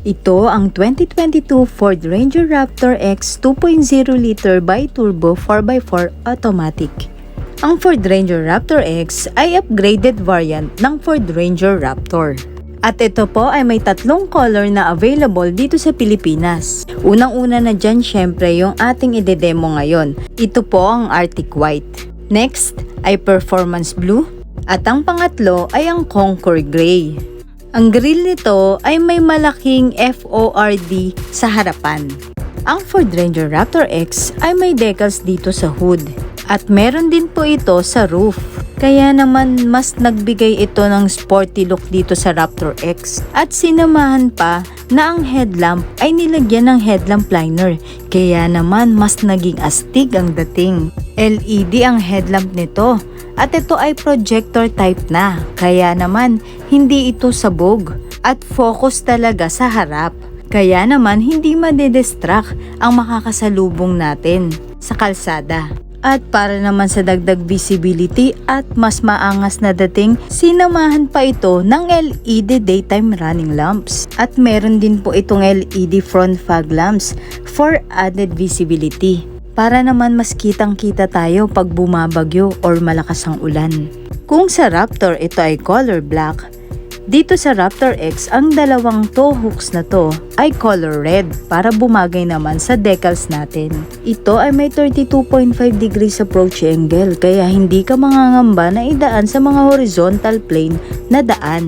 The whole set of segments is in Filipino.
Ito ang 2022 Ford Ranger Raptor X 2.0 liter bi-turbo 4x4 automatic. Ang Ford Ranger Raptor X ay upgraded variant ng Ford Ranger Raptor. At ito po ay may tatlong color na available dito sa Pilipinas. Unang-una na dyan syempre yung ating ide-demo ngayon. Ito po ang Arctic White. Next ay Performance Blue. At ang pangatlo ay ang Conquer Gray. Ang grille nito ay may malaking FORD sa harapan. Ang Ford Ranger Raptor X ay may decals dito sa hood. At meron din po ito sa roof. Kaya naman mas nagbigay ito ng sporty look dito sa Raptor X. At sinamahan pa na ang headlamp ay nilagyan ng headlamp liner. Kaya naman mas naging astig ang dating. LED ang headlamp nito. At ito ay projector type na. Kaya naman hindi ito sabog. At focus talaga sa harap. Kaya naman hindi madidistract ang makakasalubong natin sa kalsada. At para naman sa dagdag visibility at mas maangas na dating, sinamahan pa ito ng LED daytime running lamps. At meron din po itong LED front fog lamps for added visibility. Para naman mas kitang-kita tayo pag bumabagyo or malakas ang ulan. Kung sa Raptor ito ay color black, dito sa Raptor X, ang dalawang toe hooks na to ay color red para bumagay naman sa decals natin. Ito ay may 32.5 degrees approach angle kaya hindi ka mangangamba na idaan sa mga horizontal plane na daan.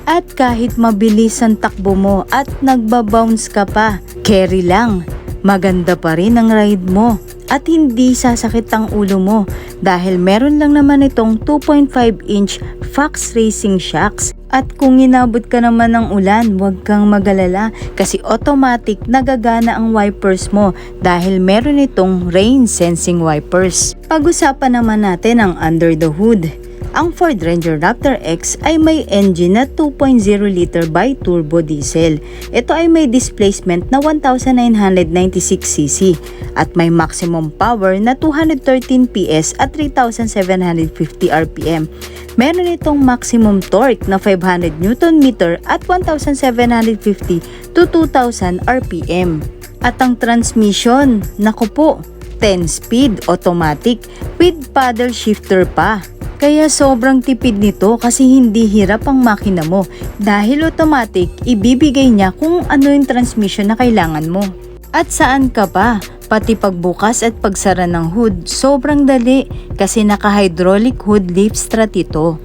At kahit mabilis ang takbo mo at nagbabounce ka pa, carry lang. Maganda pa rin ang ride mo at hindi sasakit ang ulo mo dahil meron lang naman itong 2.5-inch Fox Racing shocks. At kung inabot ka naman ng ulan, huwag kang magalala kasi automatic nagagana ang wipers mo dahil meron itong rain sensing wipers. Pag-usapan naman natin ang under the hood. Ang Ford Ranger Raptor X ay may engine na 2.0 liter bi-turbo diesel. Ito ay may displacement na 1,996cc at may maximum power na 213 PS at 3,750 RPM. Meron itong maximum torque na 500 Nm at 1,750 to 2,000 RPM. At ang transmission, naku po, 10-speed automatic with paddle shifter pa. Kaya sobrang tipid nito kasi hindi hirap ang makina mo dahil automatic ibibigay niya kung ano yung transmission na kailangan mo. At saan ka pa? Pati pagbukas at pagsara ng hood sobrang dali kasi naka-hydraulic hood lift strut ito.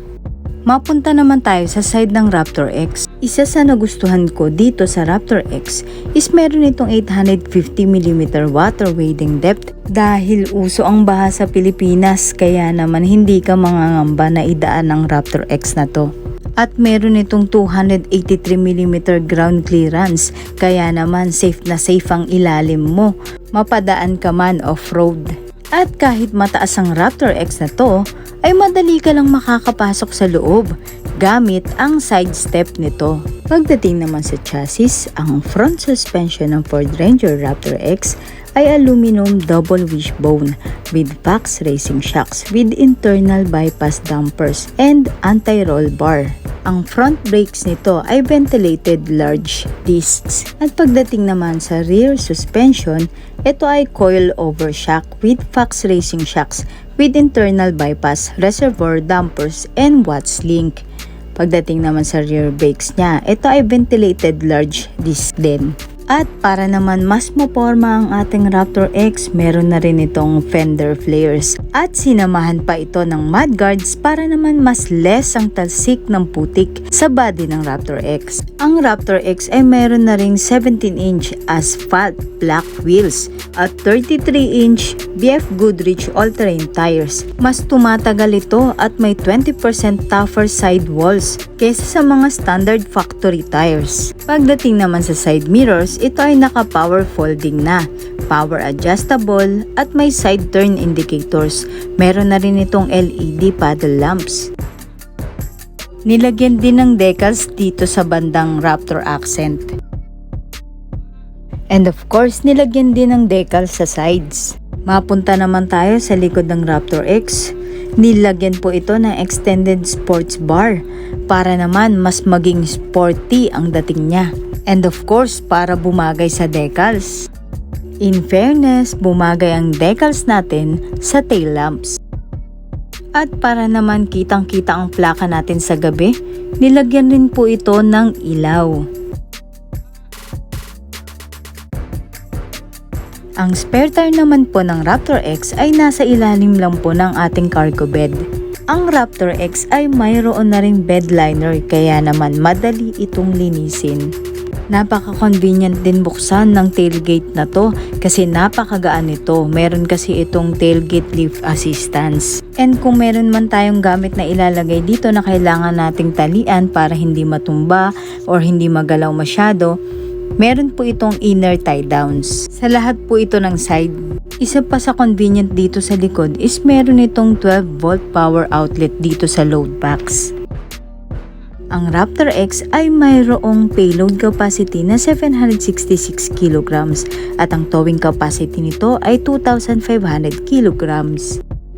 Mapunta naman tayo sa side ng Raptor X. Isa sa nagustuhan ko dito sa Raptor X is meron itong 850mm water wading depth dahil uso ang baha sa Pilipinas kaya naman hindi ka mangangamba na idaan ang Raptor X na to. At meron itong 283mm ground clearance kaya naman safe na safe ang ilalim mo, mapadaan ka man off-road. At kahit mataas ang Raptor X na to, ay madali ka lang makakapasok sa loob gamit ang side step nito. Pagdating naman sa chassis, ang front suspension ng Ford Ranger Raptor X ay aluminum double wishbone with Fox Racing shocks with internal bypass dampers and anti-roll bar. Ang front brakes nito ay ventilated large discs. At pagdating naman sa rear suspension, ito ay coil-over shock with Fox Racing shocks with internal bypass, reservoir dampers, and Watts link. Pagdating naman sa rear brakes niya, ito ay ventilated large disc din. At para naman mas maporma ang ating Raptor X, meron na rin itong fender flares. At sinamahan pa ito ng mudguards para naman mas less ang talsik ng putik sa body ng Raptor X. Ang Raptor X ay meron na ring 17-inch asphalt black wheels at 33-inch BF Goodrich all-terrain tires. Mas tumatagal ito at may 20% tougher sidewalls kaysa sa mga standard factory tires. Pagdating naman sa side mirrors, ito ay naka-power folding na, power adjustable at may side turn indicators. Meron na rin itong LED paddle lamps. Nilagyan din ng decals dito sa bandang Raptor accent. And of course, nilagyan din ng decals sa sides. Mapunta naman tayo sa likod ng Raptor X. Nilagyan po ito ng extended sports bar para naman mas maging sporty ang dating niya. And of course, para bumagay sa decals. In fairness, bumagay ang decals natin sa tail lamps. At para naman kitang-kita ang plaka natin sa gabi, nilagyan rin po ito ng ilaw. Ang spare tire naman po ng Raptor X ay nasa ilalim lang po ng ating cargo bed. Ang Raptor X ay mayroon na ring bed liner kaya naman madali itong linisin. Napaka-convenient din buksan ng tailgate na to kasi napakagaan nito. Meron kasi itong tailgate lift assistance. And kung meron man tayong gamit na ilalagay dito na kailangan nating talian para hindi matumba or hindi magalaw masyado, meron po itong inner tie downs. Sa lahat po ito ng side. Isa pa sa convenient dito sa likod is meron itong 12 volt power outlet dito sa load box. Ang Raptor X ay mayroong payload capacity na 766 kg at ang towing capacity nito ay 2,500 kg.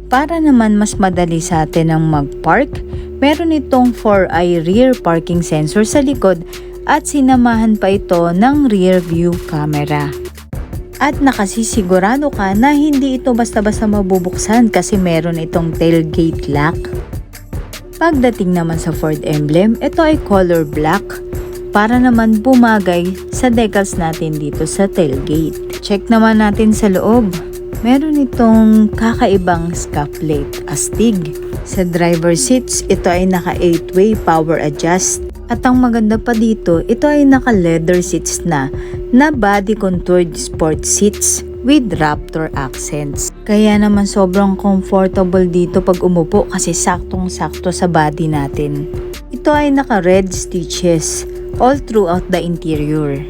Para naman mas madali sa atin ang mag-park, meron itong 4-eye rear parking sensor sa likod at sinamahan pa ito ng rear view camera. At nakasisigurado ka na hindi ito basta-basta mabubuksan kasi meron itong tailgate lock. Pagdating naman sa Ford emblem, ito ay color black para naman bumagay sa decals natin dito sa tailgate. Check naman natin sa loob. Meron itong kakaibang scuff plate, astig. Sa driver seats, ito ay naka 8-way power adjust. At ang maganda pa dito, ito ay naka leather seats na body contoured sport seats with Raptor accents. Kaya naman sobrang comfortable dito pag umupo kasi saktong-sakto sa body natin. Ito ay naka red stitches all throughout the interior.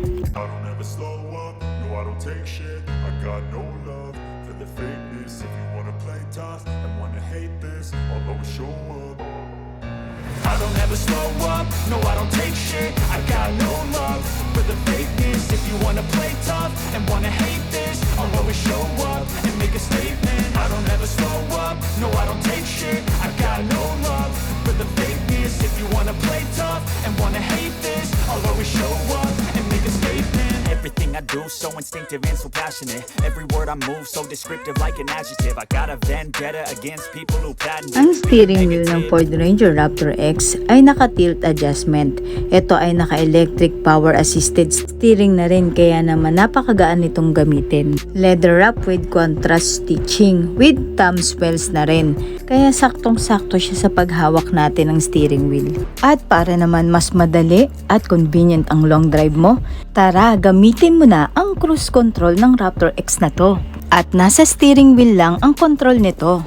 I don't ever slow up, no I don't take shit. I got no love for the fakeness. If you wanna play tough and wanna hate this, I'll always show up and make a statement. I don't ever slow up, no I don't take shit. I got no love for the fakeness. If you wanna play tough and wanna hate this, I'll always show up and make a statement. Everything I do so instinctive and so passionate. Every word I move so descriptive like an adjective. I got a vendetta against people who patent. Ang steering wheel ng Ford Ranger Raptor X ay naka-tilt adjustment. Ito ay naka-electric power assisted steering na rin kaya naman napakagaan nitong gamitin. Leather wrap with contrast stitching with thumb swells na rin. Kaya saktong-sakto siya sa paghawak natin ng steering wheel. At para naman mas madali at convenient ang long drive mo, tara gamitin mo na ang cruise control ng Raptor X na to. At nasa steering wheel lang ang control nito.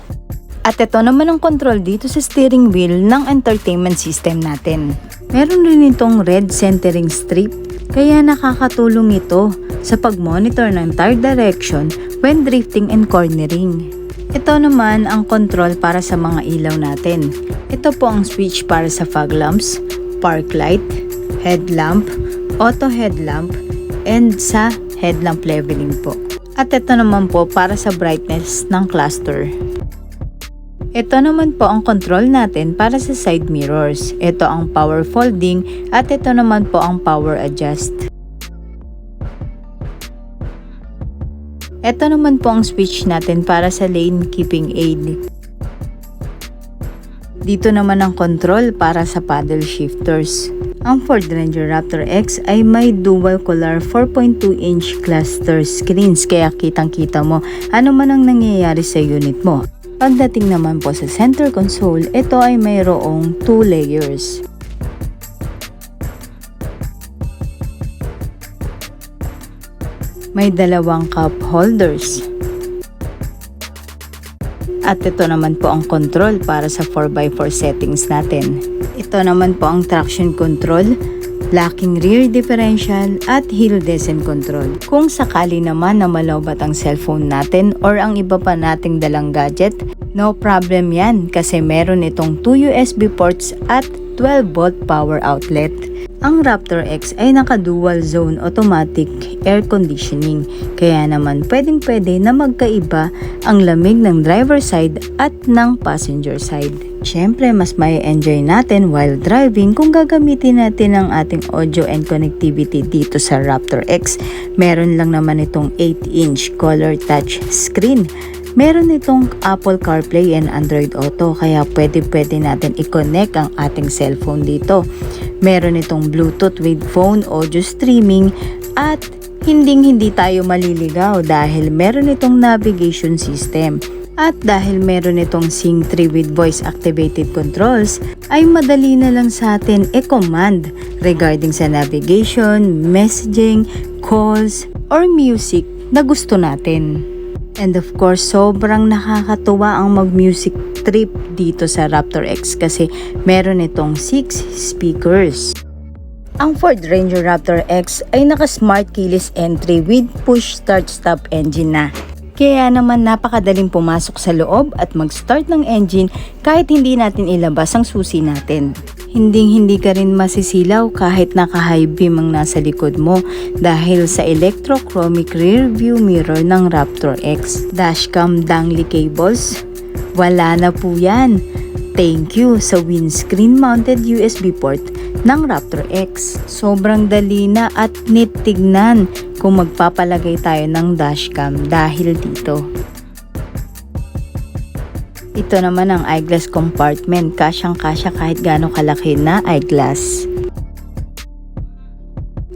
At ito naman ang control dito sa steering wheel ng entertainment system natin. Meron rin itong red centering strip kaya nakakatulong ito sa pag-monitor ng tire direction when drifting and cornering. Ito naman ang control para sa mga ilaw natin. Ito po ang switch para sa fog lamps, park light, headlamp, auto headlamp, and sa headlamp leveling po. At ito naman po para sa brightness ng cluster. Ito naman po ang control natin para sa side mirrors. Ito ang power folding at ito naman po ang power adjust. Ito naman po ang switch natin para sa lane keeping aid. Dito naman ang control para sa paddle shifters. Ang Ford Ranger Raptor X ay may dual color 4.2-inch cluster screens kaya kitang-kita mo ano man ang nangyayari sa unit mo. Pagdating naman po sa center console, ito ay mayroong 2 layers. May dalawang cup holders. At ito naman po ang control para sa 4x4 settings natin. Ito naman po ang traction control, locking rear differential at hill descent control. Kung sakali naman na malowbat ang cellphone natin or ang iba pa nating dalang gadget, no problem yan kasi meron itong 2 USB ports at 12 volt power outlet. Ang Raptor X ay naka-dual zone automatic air conditioning, kaya naman pwedeng-pwede na magkaiba ang lamig ng driver side at ng passenger side. Siyempre, mas may enjoy natin while driving kung gagamitin natin ang ating audio and connectivity dito sa Raptor X. Meron lang naman itong 8-inch color touch screen. Meron itong Apple CarPlay and Android Auto, kaya pwede natin i-connect ang ating cellphone dito. Meron itong Bluetooth with phone audio streaming at hindi tayo maliligaw dahil meron itong navigation system. At dahil meron itong Sync 3 with voice activated controls, ay madali na lang sa atin i-command regarding sa navigation, messaging, calls, or music na gusto natin. And of course, sobrang nakakatuwa ang mag-music trip dito sa Raptor X kasi meron itong 6 speakers. Ang Ford Ranger Raptor X ay naka-smart keyless entry with push start-stop engine na. Kaya naman napakadaling pumasok sa loob at mag-start ng engine kahit hindi natin ilabas ang susi natin. Hindi ka rin masisilaw kahit naka-high beam ang nasa likod mo dahil sa electrochromic rear view mirror ng Raptor X. Dashcam dangly cables, wala na po yan. Thank you sa windscreen mounted USB port ng Raptor X. Sobrang dali na at neat tignan kung magpapalagay tayo ng dashcam dahil dito. Ito naman ang eyeglass compartment, kasyang-kasya kahit gaano kalaki na eyeglass.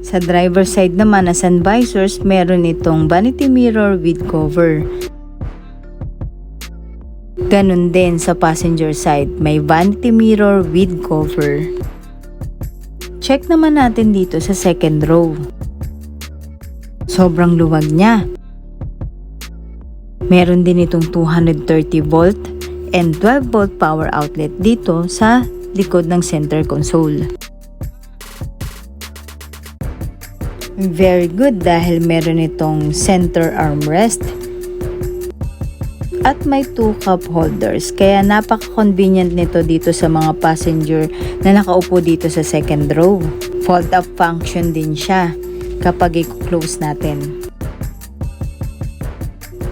Sa driver side naman na sun visors, meron itong vanity mirror with cover. Ganun din sa passenger side, may vanity mirror with cover. Check naman natin dito sa second row. Sobrang luwag niya. Meron din itong 230 volt and 12 volt power outlet dito sa likod ng center console. Very good dahil meron itong center armrest at may 2 cup holders, kaya napaka-convenient nito dito sa mga passenger na nakaupo dito sa second row. Fold up function din siya kapag i-close natin.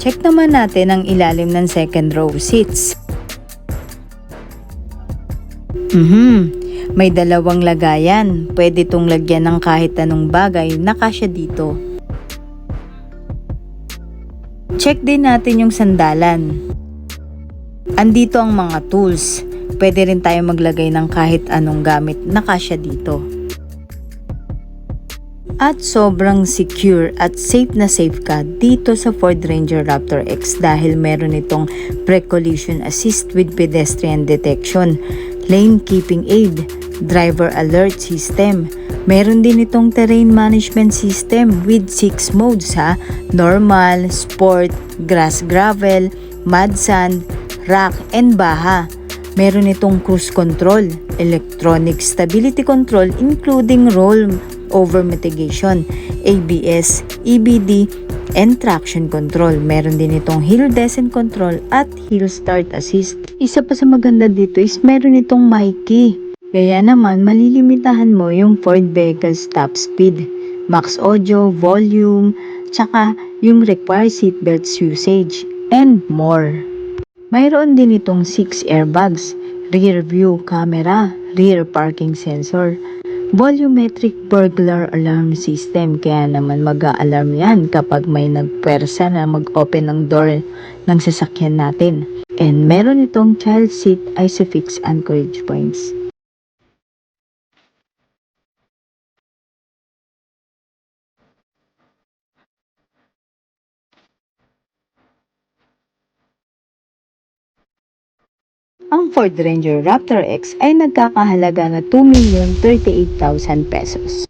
Check naman natin ang ilalim ng second row seats. May dalawang lagayan. Pwede itong lagyan ng kahit anong bagay na kasya dito. Check din natin yung sandalan. Andito ang mga tools. Pwede rin tayo maglagay ng kahit anong gamit na kasya dito. At sobrang secure at safe na safe ka dito sa Ford Ranger Raptor X dahil meron itong pre-collision assist with pedestrian detection, lane keeping aid, driver alert system. Meron din itong terrain management system with 6 modes ha: normal, sport, grass gravel, mud sand, rock, and baha. Meron itong cruise control, electronic stability control including roll over mitigation, ABS, EBD, and traction control. Meron din itong hill descent control at hill start assist. Isa pa sa maganda dito is meron itong mic key. Kaya naman malilimitahan mo yung Ford vehicle's top speed, max audio, volume, tsaka yung required seatbelts usage, and more. Mayroon din itong 6 airbags, rear view camera, rear parking sensor, volumetric burglar alarm system, kaya naman mag-a-alarm yan kapag may nagpwersa na mag-open ng door ng sasakyan natin. And meron itong child seat isofix anchorage points. Ang Ford Ranger Raptor X ay nagkakahalaga na 2,038,000 pesos.